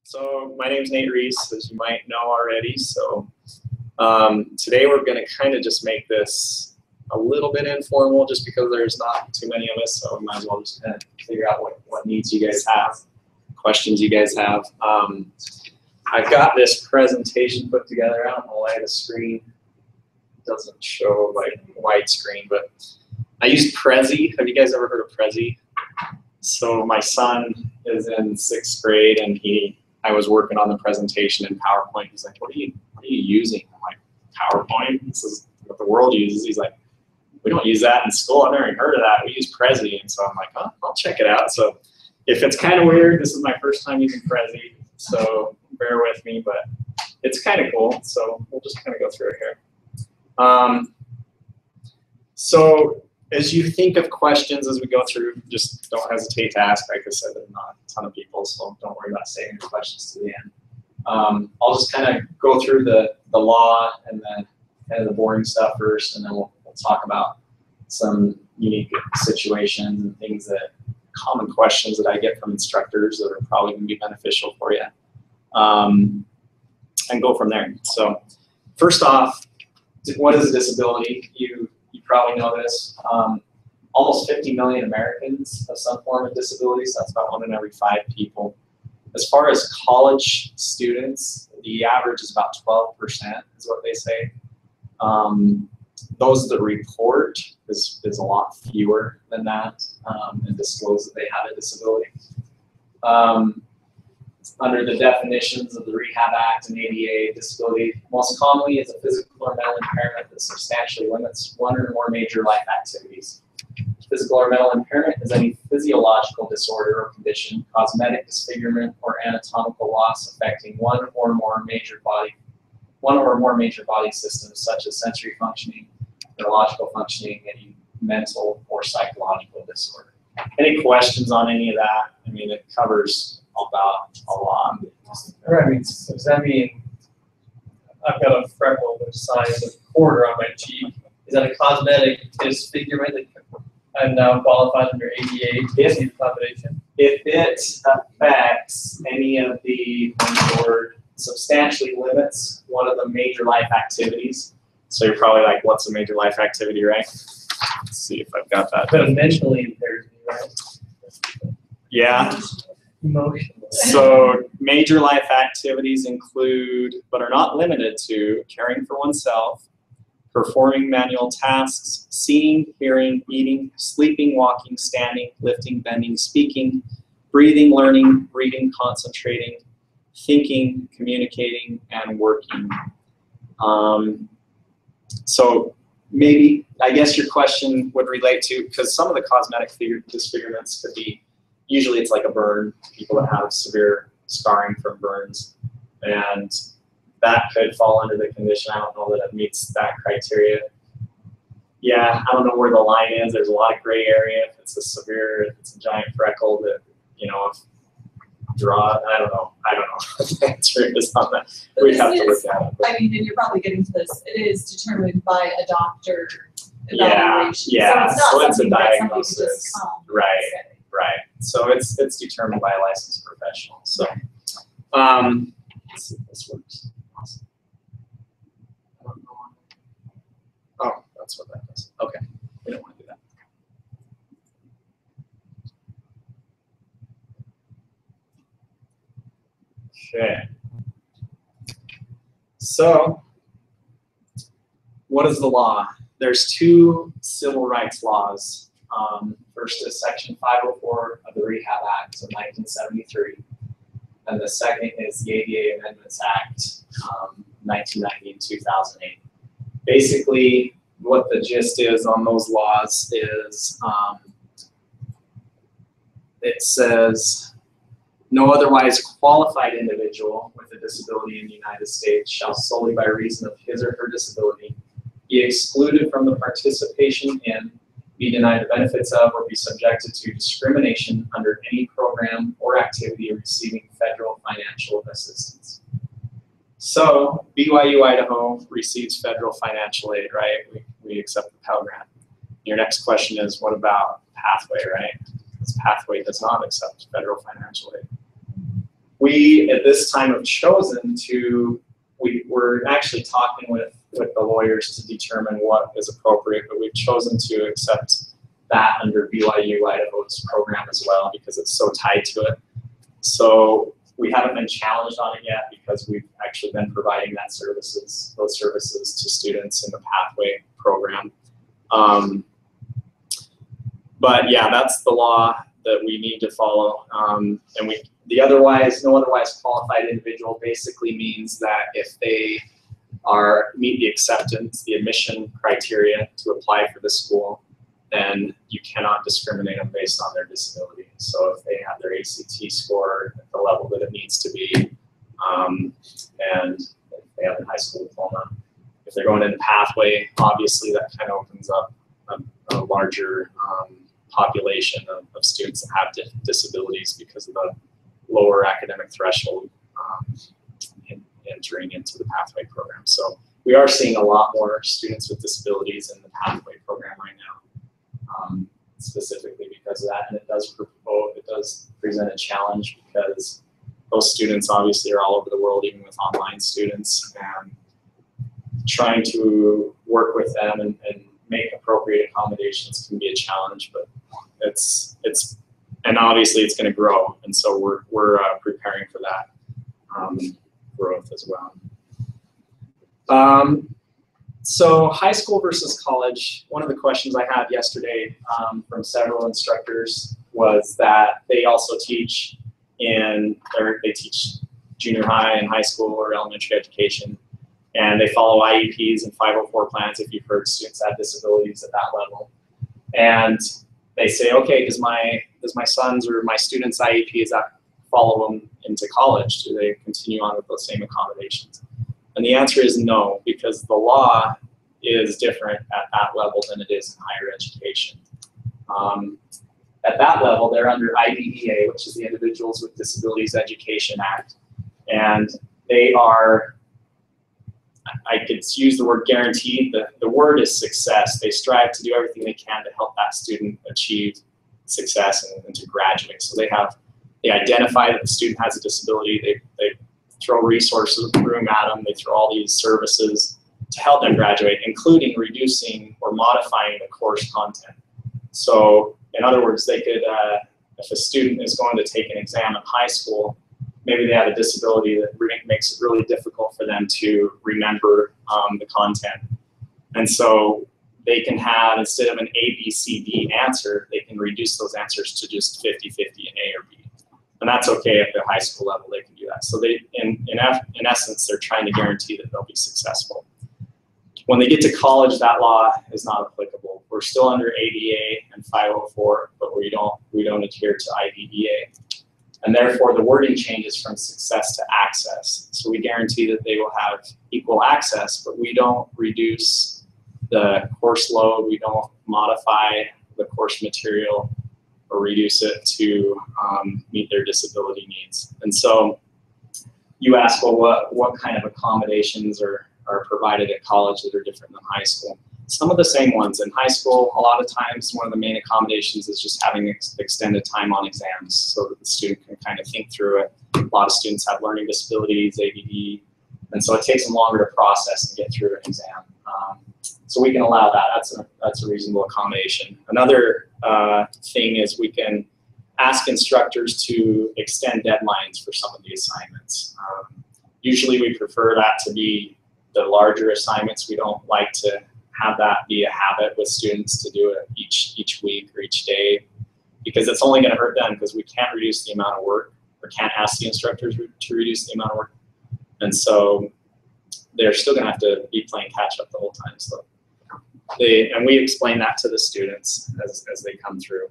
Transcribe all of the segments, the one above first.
So my name's Nate Reese, as you might know already. So today we're going to kind of just make this a little bit informal, just because there's not too many of us. So we might as well just kind of figure out what needs you guys have, questions you guys have. I've got this presentation put together. I don't know why the screen doesn't show like widescreen, but I use Prezi. Have you guys ever heard of Prezi? So my son is in 6th grade, and I was working on the presentation in PowerPoint. He's like, what are you using? I'm like, PowerPoint? This is what the world uses. He's like, we don't use that in school. I've never even heard of that. We use Prezi. And so I'm like, oh, I'll check it out. So if it's kind of weird, this is my first time using Prezi, so bear with me, but it's kind of cool. So we'll just kind of go through it here. So as you think of questions as we go through, just don't hesitate to ask. Like I said, there's not a ton of people, so don't worry about saving your questions to the end. I'll just kind of go through the law and then kind of the boring stuff first, and then we'll talk about some unique situations and things common questions that I get from instructors that are probably going to be beneficial for you, and go from there. So first off, what is a disability? You probably know this. Almost 50 million Americans have some form of disability, so that's about 1 in every 5 people. As far as college students, the average is about 12% is what they say. Those that report is a lot fewer than that, and disclose that they have a disability. Under the definitions of the Rehab Act and ADA, disability most commonly is a physical or mental impairment that substantially limits one or more major life activities. Physical or mental impairment is any physiological disorder or condition, cosmetic disfigurement, or anatomical loss affecting one or more major body systems, such as sensory functioning, neurological functioning, any mental or psychological disorder. Any questions on any of that? I mean, it covers about a lot. Right. I mean, so does that mean I've got a freckle the size of a quarter on my cheek? Is that a cosmetic disfigurement that I'm now qualified under ADA accommodation? If it affects any of the or substantially limits one of the major life activities, so you're probably like, what's a major life activity, right? Let's see if I've got that. But mentally impairs me, right? Yeah. Emotional. So major life activities include, but are not limited to, caring for oneself, performing manual tasks, seeing, hearing, eating, sleeping, walking, standing, lifting, bending, speaking, breathing, learning, reading, concentrating, thinking, communicating, and working. So maybe, I guess your question would relate to, because some of the cosmetic disfigurements could be, usually it's like a burn, people that have severe scarring from burns, and that could fall under the condition. I don't know that it meets that criteria. Yeah, I don't know where the line is. There's a lot of gray area. If it's if it's a giant freckle that, I don't know what the answer is on that. We'd have to look at it. I mean, and you're probably getting to this, it is determined by a doctor evaluation. Yeah, so it's a diagnosis. Just come Right. So it's determined by a licensed professional. So let's see if this works. Awesome. I don't know. Oh, that's what that does. Okay. We don't want to do that. Okay. So what is the law? There's 2 civil rights laws. First is Section 504 of the Rehab Act of 1973, and the second is the ADA Amendments Act 1990 and 2008. Basically, what the gist is on those laws is it says, no otherwise qualified individual with a disability in the United States shall solely by reason of his or her disability be excluded from the participation in, be denied the benefits of, or be subjected to discrimination under any program or activity receiving federal financial assistance. So BYU-Idaho receives federal financial aid, right? We accept the Pell Grant. Your next question is, what about Pathway, right? This Pathway does not accept federal financial aid. We, at this time, have chosen to, we're actually talking with the lawyers to determine what is appropriate, but we've chosen to accept that under BYU-Idaho's program as well because it's so tied to it. So we haven't been challenged on it yet because we've actually been providing those services to students in the Pathway program. But yeah, that's the law that we need to follow. And no otherwise qualified individual basically means that if they meet the admission criteria to apply for the school, then you cannot discriminate them based on their disability. So if they have their ACT score at the level that it needs to be, and if they have a high school diploma, if they're going into Pathway, obviously that kind of opens up a larger population of students that have disabilities because of the lower academic threshold entering into the Pathway program. So we are seeing a lot more students with disabilities in the Pathway program right now. Specifically because of that, and it does present a challenge because those students obviously are all over the world, even with online students, and trying to work with them and make appropriate accommodations can be a challenge, but and obviously it's going to grow, and so we're preparing for that growth as well. So high school versus college, one of the questions I had yesterday from several instructors was that they also teach they teach junior high and high school or elementary education, and they follow IEPs and 504 plans if you've heard students have disabilities at that level. And they say, okay, does my son's or my student's IEP, does that follow them into college? Do they continue on with those same accommodations? And the answer is no, because the law is different at that level than it is in higher education. At that level, they're under IDEA, which is the Individuals with Disabilities Education Act. And they are, I could use the word guaranteed, the word is success. They strive to do everything they can to help that student achieve success and to graduate. So they identify that the student has a disability, they throw resources room at them, they throw all these services to help them graduate, including reducing or modifying the course content. So in other words, they could, if a student is going to take an exam in high school, maybe they have a disability that makes it really difficult for them to remember the content. And so they can have, instead of an A, B, C, D answer, they can reduce those answers to just 50-50, an A or B. And that's okay at the high school level, they can do that. So they, in essence, they're trying to guarantee that they'll be successful. When they get to college, that law is not applicable. We're still under ADA and 504, but we don't adhere to IDEA. And therefore, the wording changes from success to access. So we guarantee that they will have equal access, but we don't reduce the course load, we don't modify the course material or reduce it to meet their disability needs. And so you ask, well, what kind of accommodations are provided at college that are different than high school? Some of the same ones. In high school, a lot of times, one of the main accommodations is just having extended time on exams so that the student can kind of think through it. A lot of students have learning disabilities, ADD, and so it takes them longer to process and get through an exam. So we can allow that. That's a reasonable accommodation. Another thing is we can ask instructors to extend deadlines for some of the assignments. Usually we prefer that to be the larger assignments. We don't like to have that be a habit with students to do it each week or each day, because it's only going to hurt them, because we can't reduce the amount of work or can't ask the instructors to reduce the amount of work. And so they're still going to have to be playing catch up the whole time. So and we explain that to the students as they come through.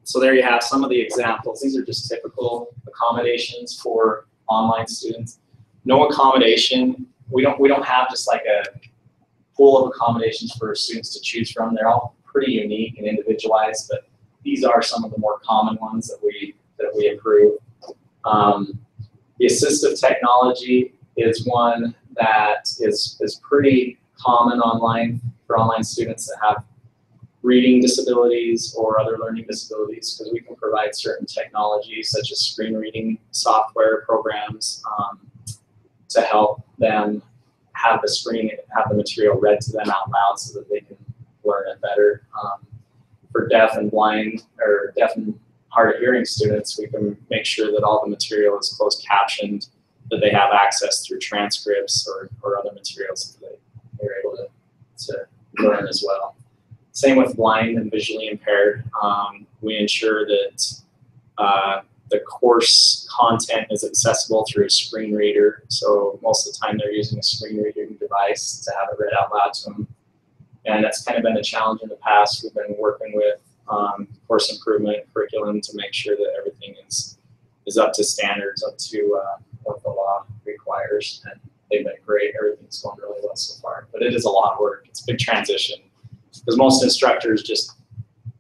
So there you have some of the examples. These are just typical accommodations for online students. No accommodation. We don't have just like a pool of accommodations for students to choose from. They're all pretty unique and individualized, but these are some of the more common ones that we approve. The assistive technology is one that is pretty common online for online students that have reading disabilities or other learning disabilities, because we can provide certain technologies such as screen reading software programs to help them have the material read to them out loud so that they can learn it better. For deaf and blind, or deaf and hard of hearing students, we can make sure that all the material is closed captioned, that they have access through transcripts or other materials that they're able to learn as well. Same with blind and visually impaired. We ensure that the course content is accessible through a screen reader. So most of the time they're using a screen reading device to have it read out loud to them. And that's kind of been a challenge in the past. We've been working with course improvement curriculum to make sure that everything is up to standards, up to what the law requires. And they've been great. Everything's going really well so far. But it is a lot of work. It's a big transition because most instructors just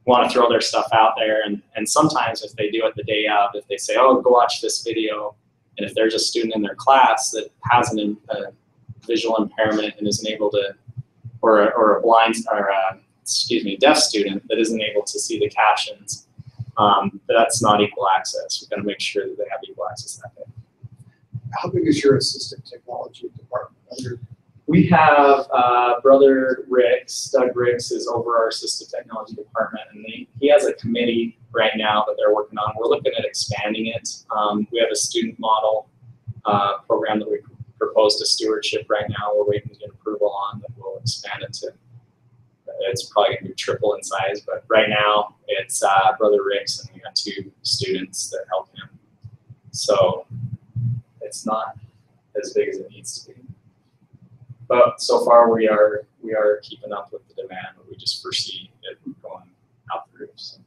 want to throw their stuff out there. And sometimes if they do it the day of, if they say, oh, go watch this video, and if there's a student in their class that has a visual impairment and isn't able to, or a blind, or deaf student that isn't able to see the captions, that's not equal access. We've got to make sure that they have equal access that day. How big is your assistive technology department? We have Brother Ricks, Doug Ricks is over our assistive technology department, and he has a committee right now that they're working on. We're looking at expanding it. We have a student model program that we proposed to stewardship right now. We're waiting to get approval on that. We'll expand it to, it's probably going to be triple in size, but right now it's Brother Ricks, and we got 2 students that help him. So it's not as big as it needs to be. But so far we are keeping up with the demand, but we just foresee it going out the roof. So.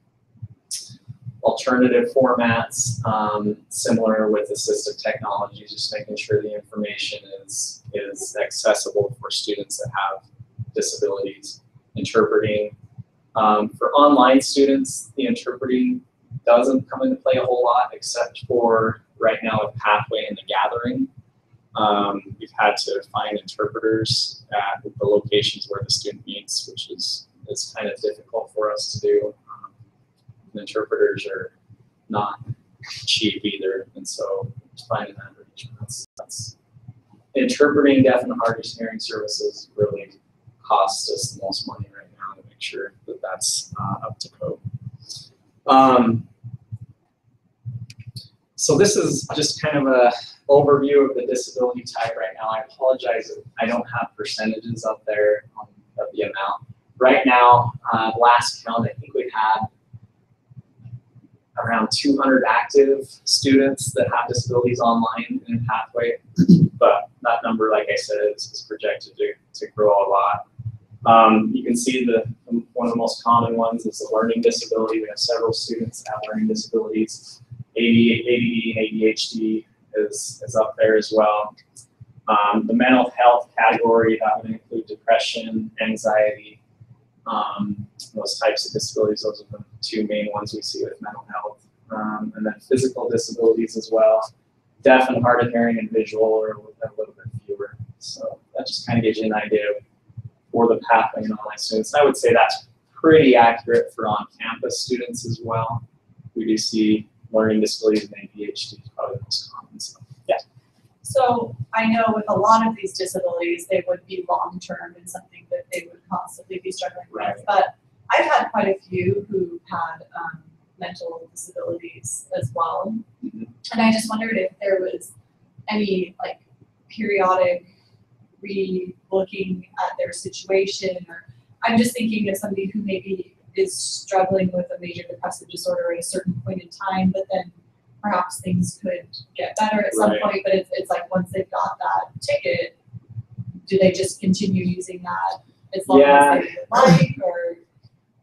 Alternative formats, similar with assistive technology, just making sure the information is accessible for students that have disabilities. Interpreting. For online students, the interpreting doesn't come into play a whole lot, except for right now with Pathway and the Gathering. We've had to find interpreters at the locations where the student meets, which is kind of difficult for us to do. And interpreters are not cheap either, and so finding that arrangement, that's interpreting deaf and hard of hearing services really costs us the most money right now to make sure that that's up to code. So this is just kind of a overview of the disability type right now. I apologize if I don't have percentages up there of the amount. Right now, last count, I think we had around 200 active students that have disabilities online in Pathway, but that number, like I said, is projected to grow a lot. You can see one of the most common ones is the learning disability. We have several students that have learning disabilities. ADD and ADHD is up there as well. The mental health category, that would include depression, anxiety, those types of disabilities. Those are the 2 main ones we see with mental health. And then physical disabilities as well. Deaf and hard of hearing and visual are a little bit fewer. So that just kind of gives you an idea for the Pathway and online students. I would say that's pretty accurate for on-campus students as well. We do see learning disabilities and ADHD is probably the most common. So, yeah. So I know with a lot of these disabilities, they would be long-term and something that they would constantly be struggling Right. with. But I've had quite a few who had mental disabilities as well. Mm-hmm. And I just wondered if there was any like periodic re-looking at their situation, or I'm just thinking of somebody who maybe is struggling with a major depressive disorder at a certain point in time, but then perhaps things could get better at some Right. point, but it's like once they've got that ticket, do they just continue using that as long Yeah. as they would like, or?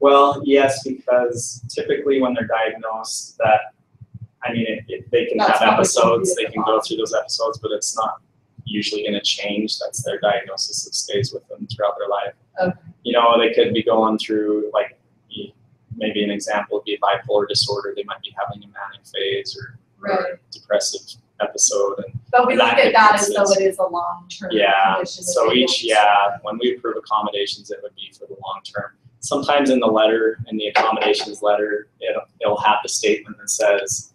Well, yes, because typically when they're diagnosed, they can That's have probably episodes, they the can go through those episodes, but it's not usually going to change. That's their diagnosis that stays with them throughout their life. Okay. You know, they could be going through, like, maybe an example would be bipolar disorder. They might be having a manic phase or Right. depressive episode. But we And look that at that as could though consist- it is a long-term Yeah, condition. that so they when we approve accommodations, it would be for the long term. sometimes in the letter, in the accommodations letter, it'll have the statement that says,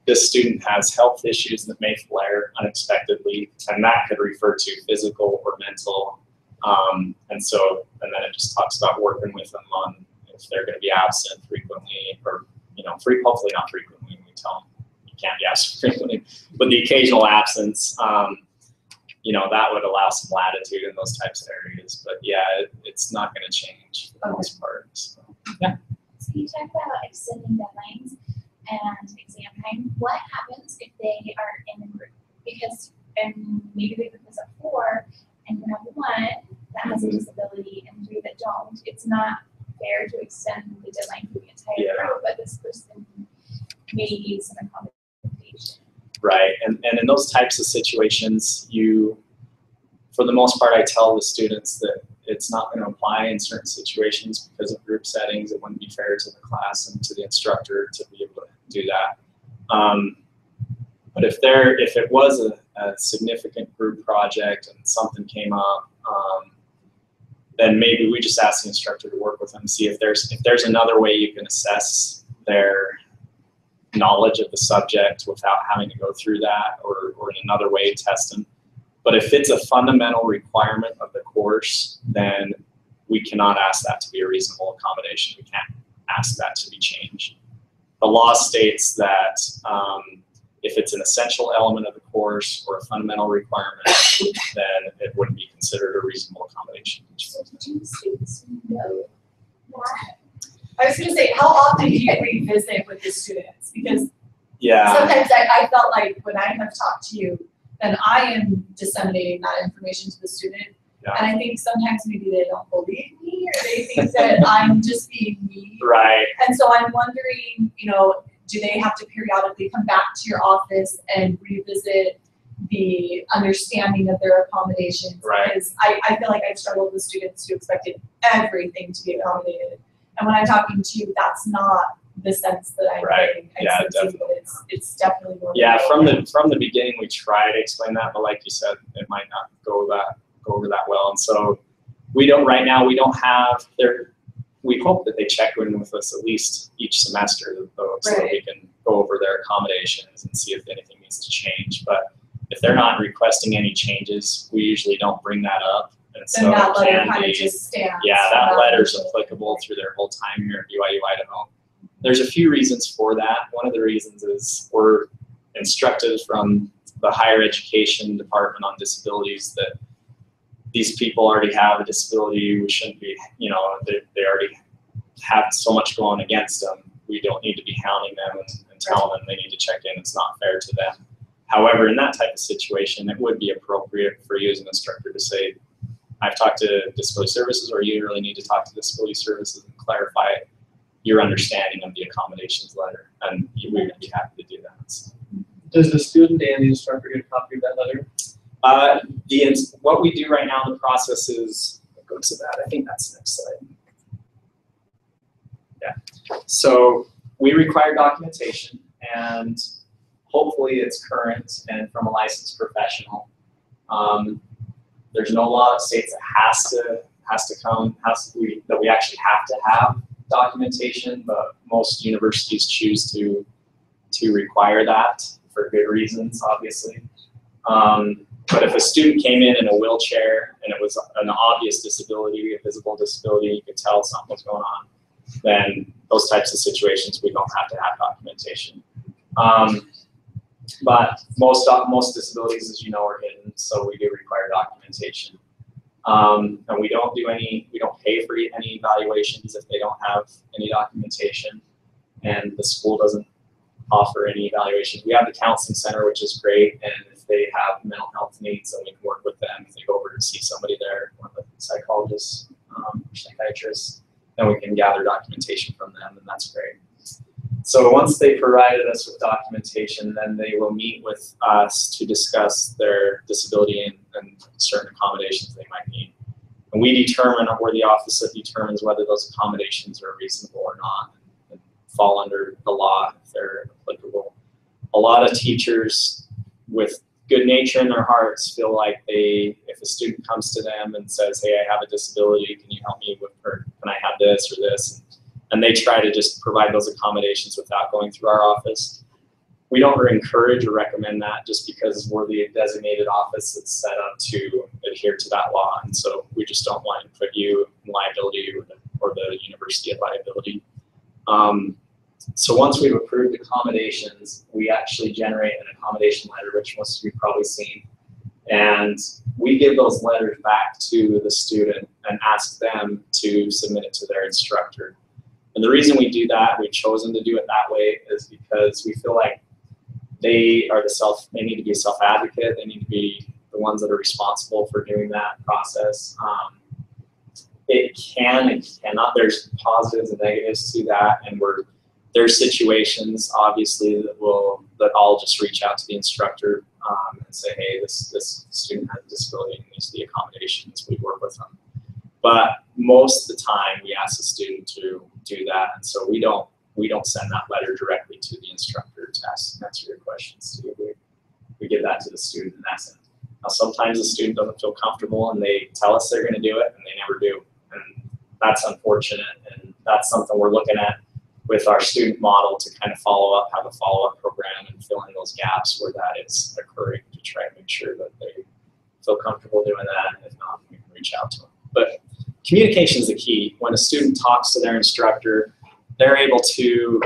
this student has health issues that may flare unexpectedly, and that could refer to physical or mental. And then it just talks about working with them on if they're going to be absent frequently, or hopefully not frequently. We tell them you can't be absent frequently, but the occasional absence, that would allow some latitude in those types of areas. But yeah, it's not going to change for the most part. So, yeah. So you talk about extending deadlines and exam time. What happens if they are in a group? Because maybe they put this at 4, and you have 1 that has a disability and 3 that don't. It's not fair to extend the deadline for the entire group, but this person may need some accommodation. Right, and in those types of situations, for the most part, I tell the students that it's not going to apply in certain situations because of group settings. It wouldn't be fair to the class and to the instructor to be able to do that. But if it was a significant group project and something came up, then maybe we just ask the instructor to work with them, see if there's another way you can assess their knowledge of the subject without having to go through that, or in another way test them. But if it's a fundamental requirement of the course, then we cannot ask that to be a reasonable accommodation. We can't ask that to be changed. The law states that if it's an essential element of the course or a fundamental requirement, then it wouldn't be considered a reasonable accommodation. Do students know that? I was going to say, how often do you revisit with the students? Because yeah, sometimes I felt like when I have talked to you, then I am disseminating that information to the student. Yeah. And I think sometimes maybe they don't believe me, or they think that I'm just being me. right. And so I'm wondering, do they have to periodically come back to your office and revisit the understanding of their accommodations? Right. Because I feel like I've struggled with students who expected everything to be accommodated. And when I'm talking to you, that's not the sense that I'm getting. Yeah, definitely. It's definitely more. Yeah, from the beginning, we try to explain that, but like you said, it might not go over that well. And so we don't have their. We hope that they check in with us at least each semester, though, so that we can go over their accommodations and see if anything needs to change. But if they're not requesting any changes, we usually don't bring that up. And Then so that it letter can kind be, of just stands. yeah, that letter's applicable through their whole time here at BYU-Idaho. There's a few reasons for that. One of the reasons is we're instructed from the higher education department on disabilities that these people already have a disability. We shouldn't be, they already have so much going against them. We don't need to be hounding them and telling them they need to check in. It's not fair to them. However, in that type of situation, it would be appropriate for you as an instructor to say, I've talked to disability services, or you really need to talk to disability services and clarify your understanding of the accommodations letter, and we would be happy to do that. So. Does the student and the instructor get a copy of that letter? What we do right now in the process is, go to that, I think that's the next slide. Yeah, so we require documentation, and hopefully it's current and from a licensed professional. There's no law that states it that we actually have to have documentation, but most universities choose to require that for good reasons, obviously. But if a student came in a wheelchair and it was an obvious disability, a visible disability, you could tell something was going on, then those types of situations we don't have to have documentation. But most disabilities, as you know, are hidden, so we do require documentation. And we don't pay for any evaluations if they don't have any documentation, and the school doesn't offer any evaluations. We have the counseling center, which is great, and if they have mental health needs, then we can work with them. If they go over to see somebody there, one of the psychologists, psychiatrists, then we can gather documentation from them, and that's great. So once they provided us with documentation, then they will meet with us to discuss their disability and certain accommodations they might need. And we're the office that determines whether those accommodations are reasonable or not and fall under the law if they're applicable. A lot of teachers with good nature in their hearts feel like if a student comes to them and says, hey, I have a disability, can you help me with, or can I have this or this, and they try to just provide those accommodations without going through our office. We don't encourage or recommend that just because we're the designated office that's set up to adhere to that law, and so we just don't want to put you in liability or the university at liability. So once we've approved accommodations, we actually generate an accommodation letter, which most of you have probably seen, and we give those letters back to the student and ask them to submit it to their instructor. And the reason we do that, we've chosen to do it that way, is because we feel like they need to be a self-advocate. They need to be the ones that are responsible for doing that process. It can and cannot. There's positives and negatives to that, and there's situations obviously that I'll just reach out to the instructor and say, hey, this student has a disability and needs the accommodations. We work with them. But most of the time, we ask the student to do that, and so we don't send that letter directly to the instructor to answer your questions. We give that to the student and ask them. Now, sometimes the student doesn't feel comfortable and they tell us they're going to do it and they never do. And that's unfortunate, and that's something we're looking at with our student model to kind of have a follow-up program and fill in those gaps where that is occurring to try and make sure that they feel comfortable doing that, and if not, we can reach out to them. But communication is the key. When a student talks to their instructor, they're able to,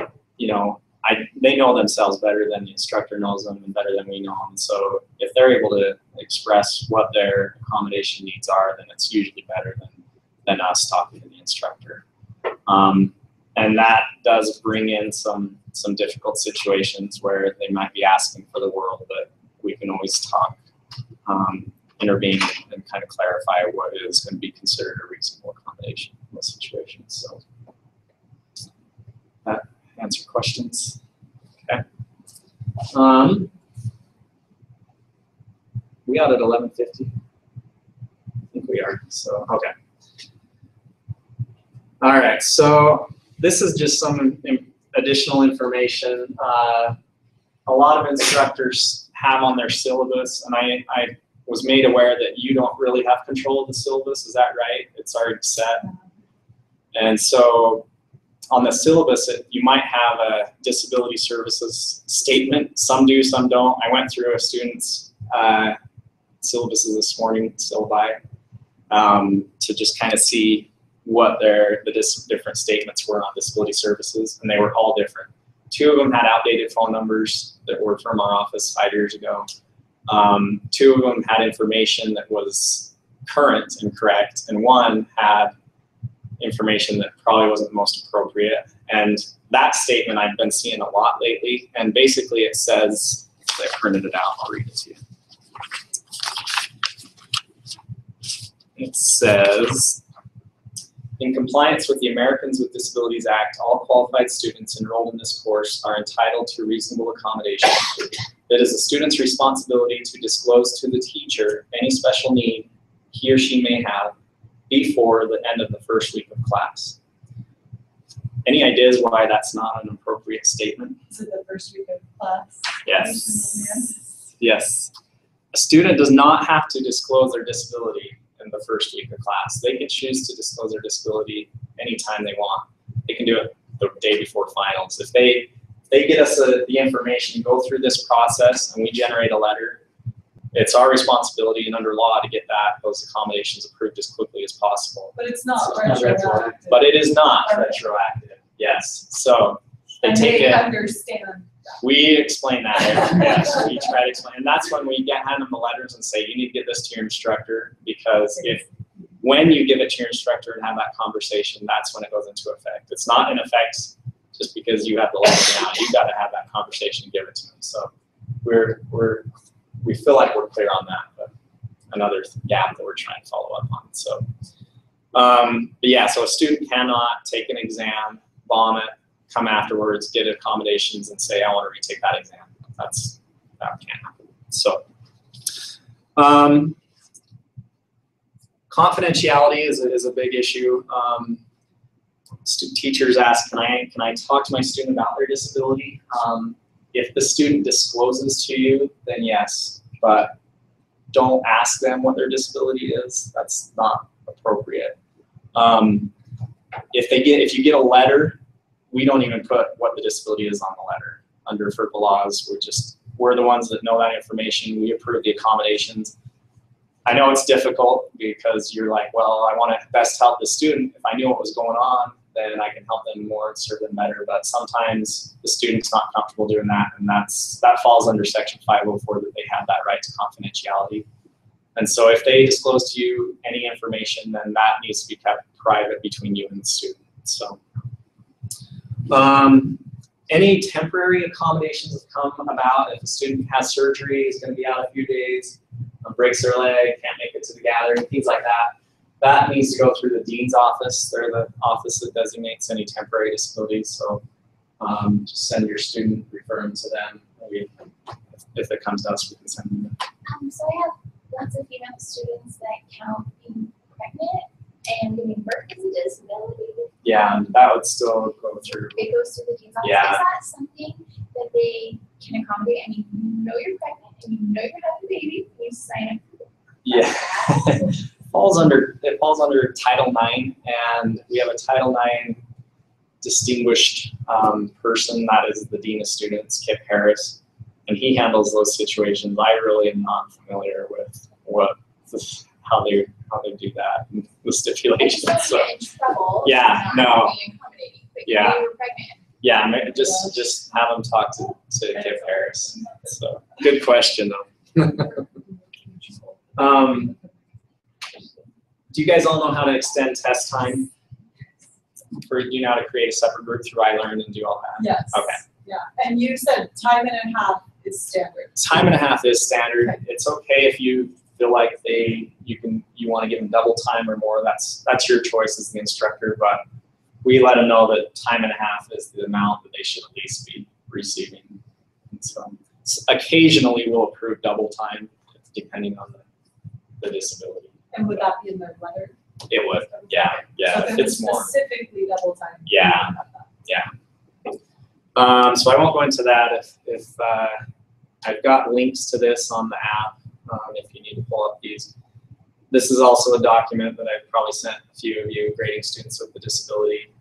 they know themselves better than the instructor knows them and better than we know them. So if they're able to express what their accommodation needs are, then it's usually better than us talking to the instructor. And that does bring in some difficult situations where they might be asking for the world, but we can always talk, intervene, and kind of clarify what is going to be considered a reasonable accommodation in those situations. So that answer questions. Okay. We out at 11:50. I think we are. So okay. All right. So this is just some additional information. A lot of instructors have on their syllabus, and I was made aware that you don't really have control of the syllabus. Is that right? It's already set. And so on the syllabus, you might have a disability services statement. Some do, some don't. I went through a student's syllabuses this morning, syllabi, to just kind of see what the different statements were on disability services, and they were all different. 2 of them had outdated phone numbers that were from our office 5 years ago. 2 of them had information that was current and correct, and 1 had information that probably wasn't the most appropriate. And that statement I've been seeing a lot lately, and basically it says, I printed it out, I'll read it to you. It says, in compliance with the Americans with Disabilities Act, all qualified students enrolled in this course are entitled to reasonable accommodation. It is the student's responsibility to disclose to the teacher any special need he or she may have before the end of the first week of class. Any ideas why that's not an appropriate statement? Is it the first week of class? Yes. Yes. A student does not have to disclose their disability in the first week of class. They can choose to disclose their disability anytime they want. They can do it the day before finals. If they get us the information, go through this process, and we generate a letter, it's our responsibility and under law to get those accommodations approved as quickly as possible. But it's not So, retroactive. but it is not retroactive. Yes. So they and take they it. understand that. We explain that. Yes, we try to explain, and that's when we hand them the letters and say, you need to get this to your instructor, because when you give it to your instructor and have that conversation, that's when it goes into effect. It's not in effect just because you have the letter now. You've got to have that conversation and give it to them. So we feel like we're clear on that, but another gap that we're trying to follow up on. So, but yeah, so a student cannot take an exam, bomb it, come afterwards, get accommodations, and say, I want to retake that exam. That can't happen. So, confidentiality is a big issue. Teachers ask, can I talk to my student about their disability? If the student discloses to you, then yes, but don't ask them what their disability is. That's not appropriate. if you get a letter, we don't even put what the disability is on the letter. Under FERPA laws, we're the ones that know that information. We approve the accommodations. I know it's difficult because you're like, well, I want to best help the student. If I knew what was going on, then I can help them more and serve them better. But sometimes the student's not comfortable doing that, and that falls under Section 504, that they have that right to confidentiality. And so if they disclose to you any information, then that needs to be kept private between you and the student. So any temporary accommodations have come about. If a student has surgery, is going to be out a few days, breaks their leg, can't make it to the gathering, things like that, that needs to go through the dean's office. They're the office that designates any temporary disabilities. So just send your student, refer them to them. Maybe if it comes to us, we can send them. So I have lots of female students that count being pregnant and giving birth as a disability. Yeah, that would still go through. It goes through the dean's office. Yeah. Is that something that they can accommodate? I mean, you know you're pregnant and you know you're having a baby, you sign up. Yeah. It falls under Title IX, and we have a Title IX distinguished person, that is the Dean of Students, Kip Harris, and he handles those situations. I really am not familiar with how they do that, the stipulations. So In trouble. yeah, for not no. being accommodating, but Yeah. you were pregnant. yeah, maybe just have them talk to Kip Harris. So good question though. Do you guys all know how to extend test time? Do you know how to create a separate group through iLearn and do all that? Yes. Okay. Yeah, and you said time and a half is standard. Time and a half is standard. Okay. It's okay if you feel like you want to give them double time or more. That's your choice as the instructor, but we let them know that time and a half is the amount that they should at least be receiving. And so occasionally we'll approve double time depending on the disability. And would that be in their letter? It would, yeah. So if It's more. specifically double time. Yeah. So I won't go into that. If I've got links to this on the app, if you need to pull up these. This is also a document that I've probably sent a few of you grading students with a disability.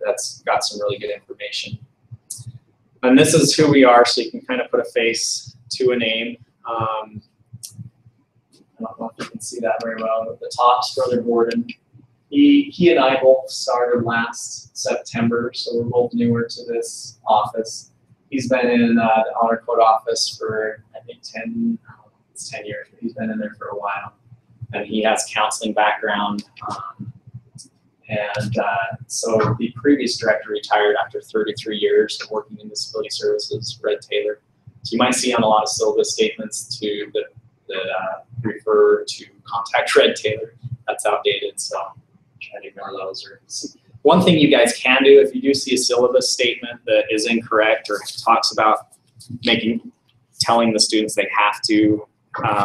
That's got some really good information. And this is who we are, so you can kind of put a face to a name. I don't know if you can see that very well, but the top's Brother Gordon. He and I both started last September, so we're both newer to this office. He's been in the Honor Code office for, I think, 10 years. He's been in there for a while. And he has counseling background. So the previous director retired after 33 years of working in disability services, Red Taylor. So you might see on a lot of syllabus statements that refer to contact Red Taylor. That's outdated, so try to ignore those. One thing you guys can do, if you do see a syllabus statement that is incorrect or talks about telling the students they have to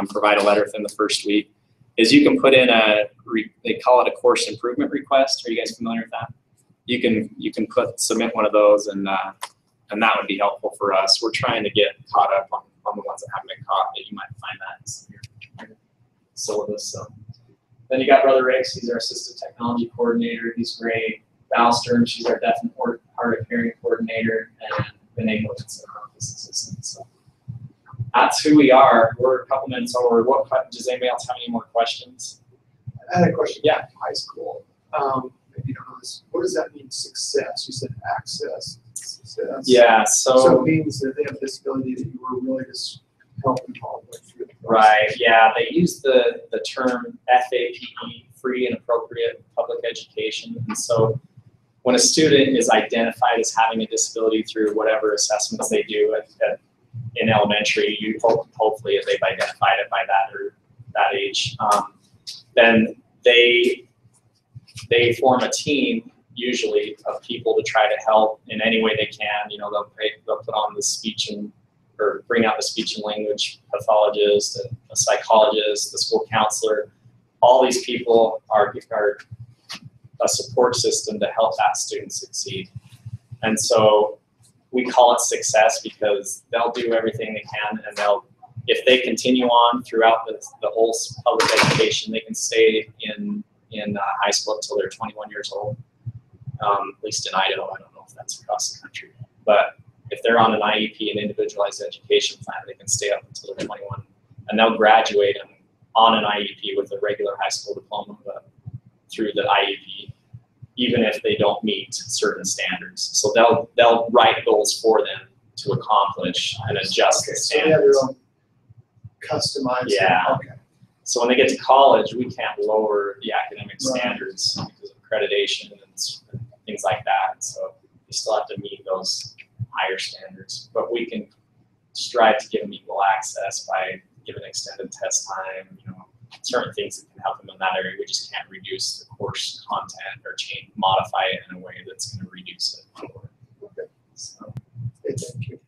provide a letter within the first week, is you can put in they call it a course improvement request. Are you guys familiar with that? You can submit one of those, and that would be helpful for us. We're trying to get caught up on the ones that haven't been caught, but you might find that in your syllabus. So then you got Brother Reese. He's our assistant technology coordinator. He's great. Val Stern, she's our deaf and hard of hearing coordinator, and Vinay Wilkinson, our office assistant. So that's who we are. We're a couple minutes over. Does anybody else have any more questions? I had a question. Yeah. High school. If you don't know this, what does that mean, success? You said access, success. Yeah, So it means that they have a disability that you were really just helping all the way through the process. right. Yeah, they use the term FAPE, free and appropriate public education. And so when a student is identified as having a disability through whatever assessments they do in elementary, hopefully if they've identified it by that or that age, then they form a team usually of people to try to help in any way they can. You know, they'll put on the or bring out the speech and language pathologist, a psychologist, the school counselor. All these people are a support system to help that student succeed. And so we call it success because they'll do everything they can, and if they continue on throughout the whole public education, they can stay in high school until they're 21 years old. at least in Idaho. I don't know if that's across the country, but if they're on an IEP, an individualized education plan, they can stay up until they're 21, and they'll graduate on an IEP with a regular high school diploma, but through the IEP, even if they don't meet certain standards. So they'll write goals for them to accomplish and adjust the So they have their standards. own customized. Yeah. Okay. So when they get to college, we can't lower the academic Right. standards because of accreditation and things like that. So you still have to meet those higher standards, but we can strive to give them equal access by giving extended test time, certain things that can help them in that area. We just can't reduce the course content or modify it in a way that's going to reduce it. Okay. So. Thank you.